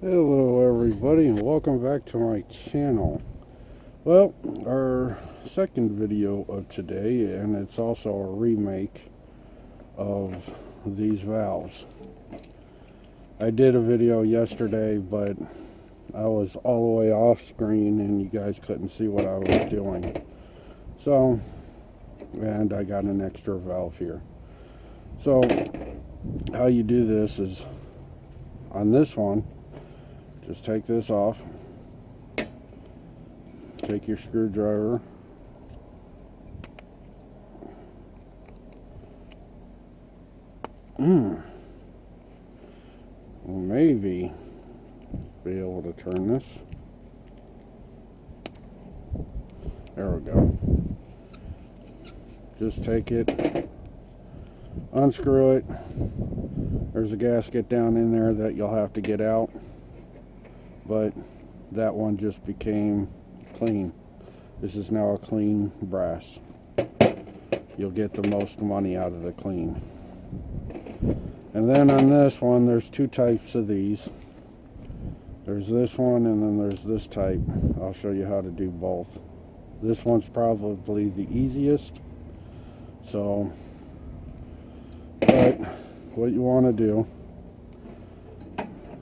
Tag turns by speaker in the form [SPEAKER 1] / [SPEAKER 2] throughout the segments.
[SPEAKER 1] Hello everybody and welcome back to my channel. Well, our second video of today, and it's also a remake of these valves. I did a video yesterday, but I was all the way off screen and you guys couldn't see what I was doing. So, and I got an extra valve here. So, how you do this is, on this one, just take this off. Take your screwdriver, we'll maybe be able to turn this. There we go. Just take it, unscrew it. There's a gasket down in there that you'll have to get out, but that one just became clean. This is now a clean brass. You'll get the most money out of the clean. And then on this one, there's two types of these. There's this one and then there's this type. I'll show you how to do both. This one's probably the easiest. So, but what you want to do,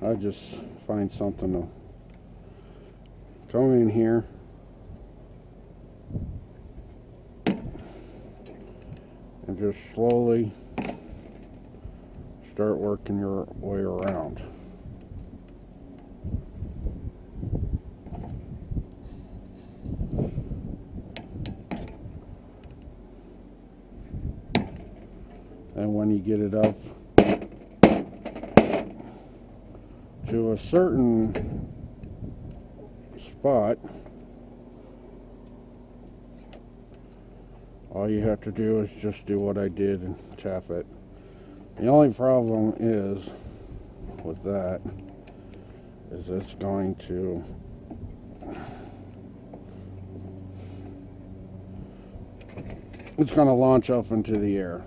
[SPEAKER 1] I just find something to come in here and just slowly start working your way around. And when you get it up to a certain spot, all you have to do is just do what I did and tap it. The only problem is with that is it's going to launch up into the air.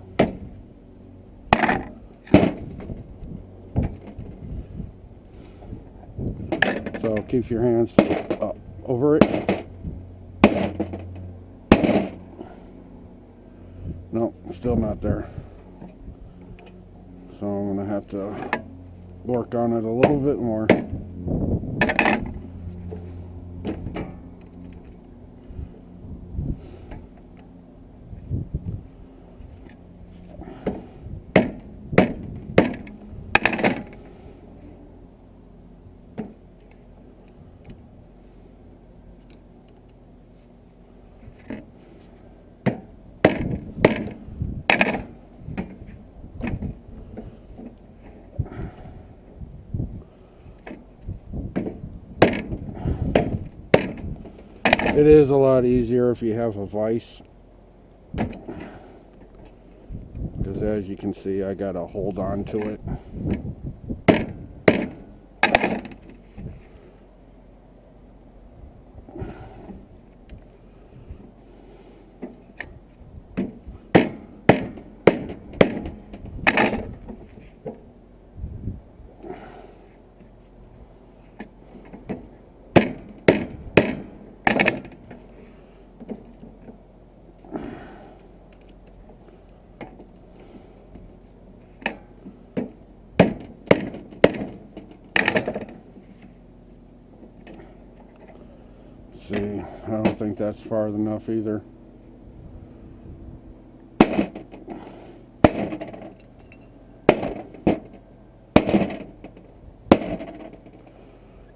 [SPEAKER 1] So keep your hands over it. No, still not there. So I'm going to have to work on it a little bit more. It is a lot easier if you have a vise, because as you can see, I got to hold on to it. See, I don't think that's far enough either.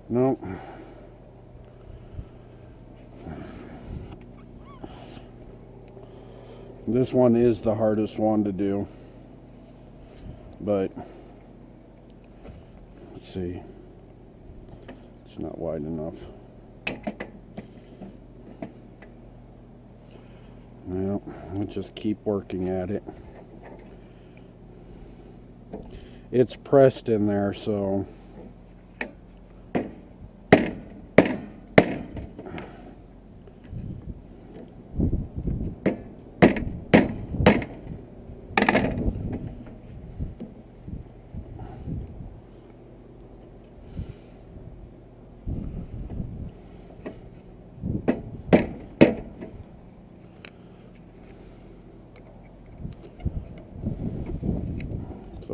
[SPEAKER 1] Nope. This one is the hardest one to do, but let's see, it's not wide enough. Well, we'll just keep working at it. It's pressed in there, so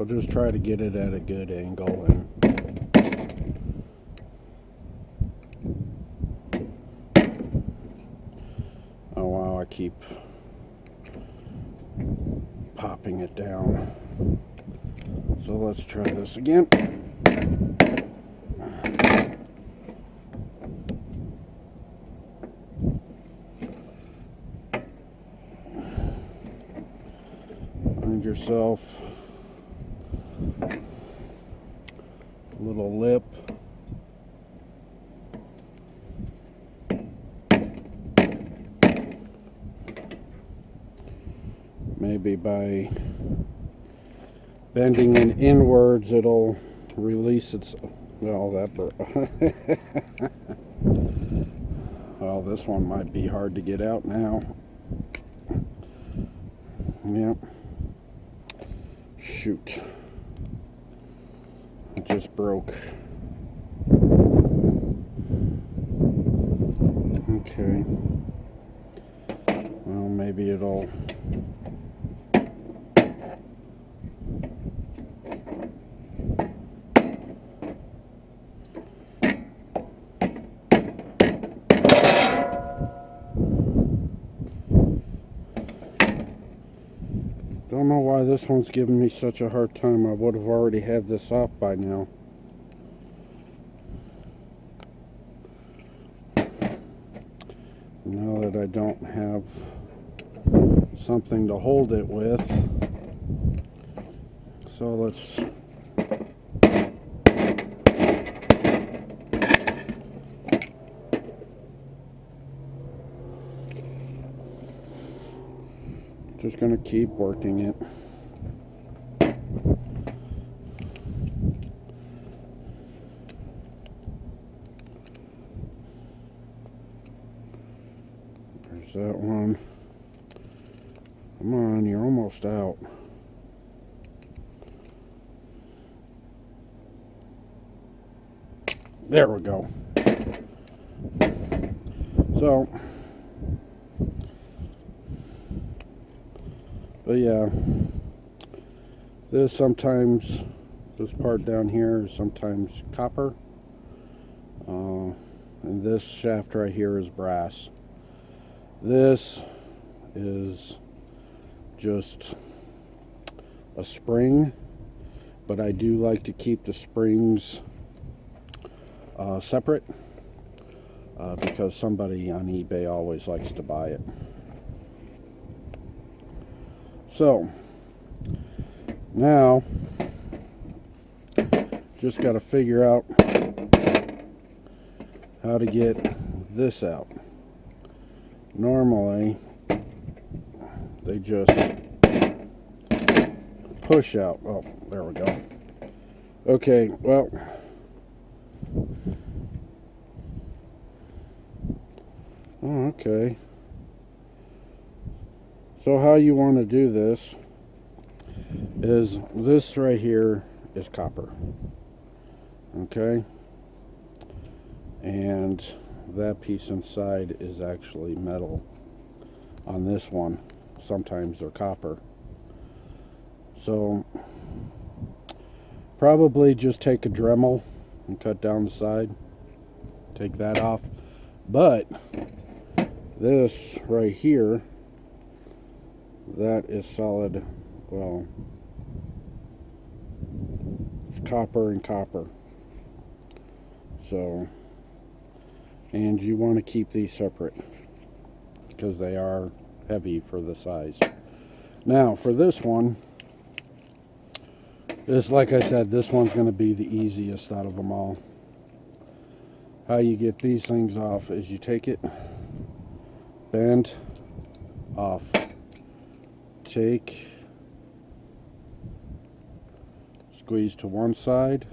[SPEAKER 1] just try to get it at a good angle. And oh wow, I keep popping it down. So let's try this again. Find yourself a little lip. Maybe by bending it inwards, it'll release its. Well, well, this one might be hard to get out now. Yep. Shoot. It just broke. Okay. Well, maybe it'll. Don't know why this one's giving me such a hard time. I would have already had this off by now. Now that I don't have something to hold it with, so let's just going to keep working it. There's that one. Come on, you're almost out. There we go. So, but yeah, this part down here is sometimes copper, and this shaft right here is brass. This is just a spring, but I do like to keep the springs separate because somebody on eBay always likes to buy it. So now just got to figure out how to get this out. Normally they just push out. Oh, there we go. Okay, well, oh, okay. So how you want to do this is this right here is copper. Okay? And that piece inside is actually metal. On this one, sometimes they're copper. So probably just take a Dremel and cut down the side. Take that off. But this right here, that is solid, well, copper and copper. So, and you want to keep these separate because they are heavy for the size. Now for this one, like I said, this one's going to be the easiest out of them all. How you get these things off is you take it, bend, off, take, squeeze to one side,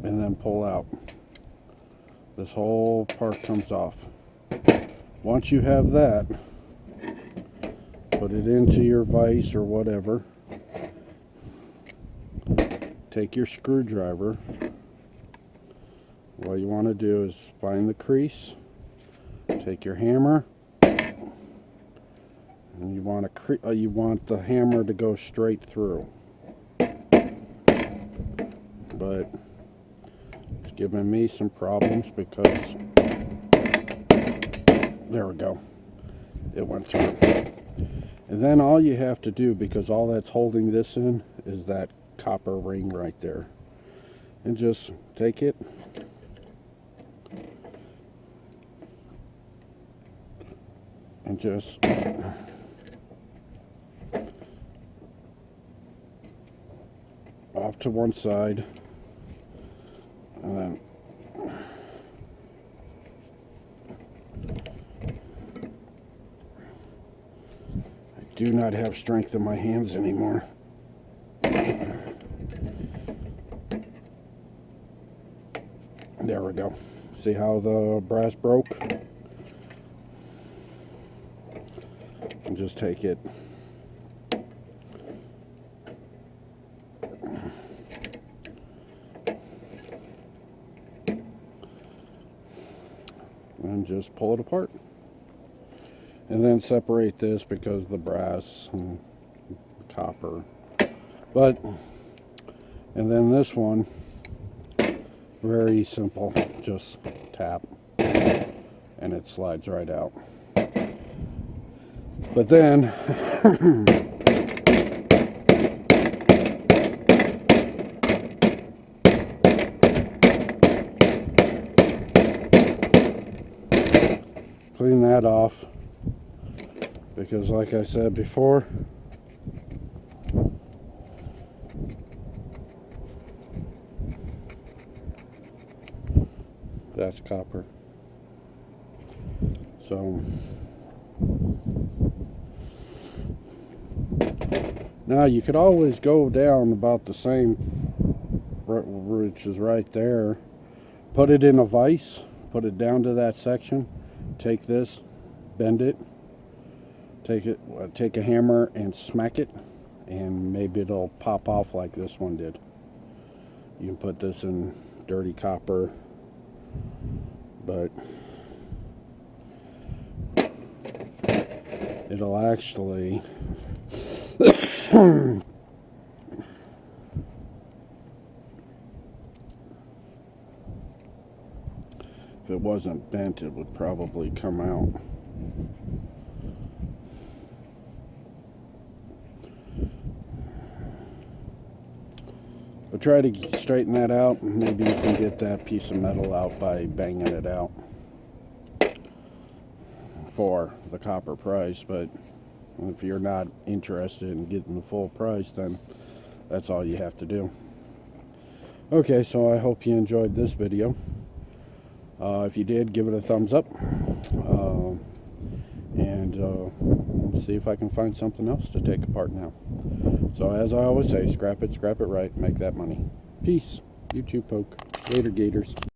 [SPEAKER 1] and then pull out. This whole part comes off. Once you have that, put it into your vise or whatever. Take your screwdriver. What you want to do is find the crease, take your hammer, and you want the hammer to go straight through. But it's giving me some problems because there we go, it went through. And then all you have to do, because all that's holding this in is that copper ring right there, and just take it and just off to one side, and then I do not have strength in my hands anymore. There we go. See how the brass broke? And just take it and just pull it apart. And then separate this because the brass and copper. And then this one, very simple, just tap and it slides right out. But then clean that off, because like I said before, that's copper. So now you could always go down about the same, which is right there, put it in a vise, put it down to that section, take this, bend it, take a hammer and smack it, and maybe it'll pop off like this one did. You can put this in dirty copper, but it'll actually if it wasn't bent, it would probably come out. But try to straighten that out, and maybe you can get that piece of metal out by banging it out for the copper price. But if you're not interested in getting the full price, then that's all you have to do. Okay, so I hope you enjoyed this video. If you did, give it a thumbs up, and see if I can find something else to take apart now. So as I always say, scrap it right, make that money. Peace. YouTube poke. Later, gators.